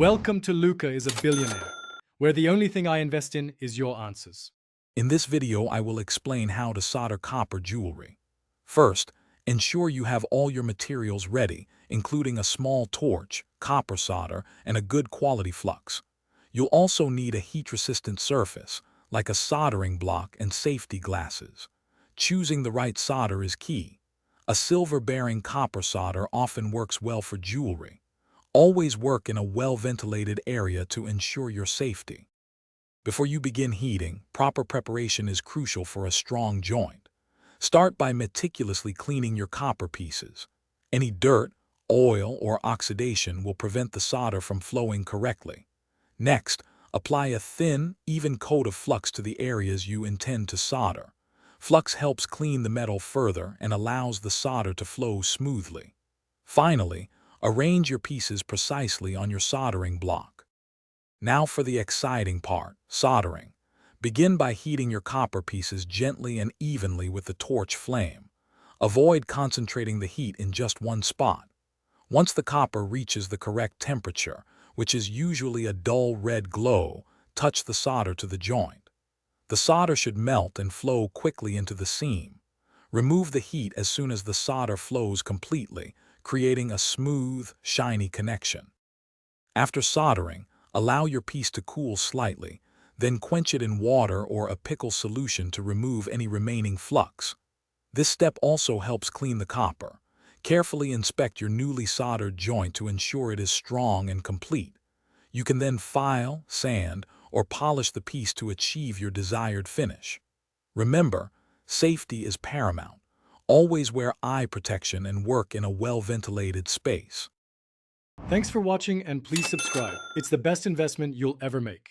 Welcome to Luca is a Billionaire, where the only thing I invest in is your answers. In this video, I will explain how to solder copper jewelry. First, ensure you have all your materials ready, including a small torch, copper solder, and a good quality flux. You'll also need a heat-resistant surface, like a soldering block and safety glasses. Choosing the right solder is key. A silver-bearing copper solder often works well for jewelry. Always work in a well-ventilated area to ensure your safety. Before you begin heating, proper preparation is crucial for a strong joint. Start by meticulously cleaning your copper pieces. Any dirt, oil, or oxidation will prevent the solder from flowing correctly. Next, apply a thin, even coat of flux to the areas you intend to solder. Flux helps clean the metal further and allows the solder to flow smoothly. Finally, arrange your pieces precisely on your soldering block. Now for the exciting part, soldering. Begin by heating your copper pieces gently and evenly with the torch flame. Avoid concentrating the heat in just one spot. Once the copper reaches the correct temperature, which is usually a dull red glow, touch the solder to the joint. The solder should melt and flow quickly into the seam. Remove the heat as soon as the solder flows completely, creating a smooth, shiny connection. After soldering, allow your piece to cool slightly, then quench it in water or a pickle solution to remove any remaining flux. This step also helps clean the copper. Carefully inspect your newly soldered joint to ensure it is strong and complete. You can then file, sand, or polish the piece to achieve your desired finish. Remember, safety is paramount. Always wear eye protection and work in a well-ventilated space. Thanks for watching and please subscribe. It's the best investment you'll ever make.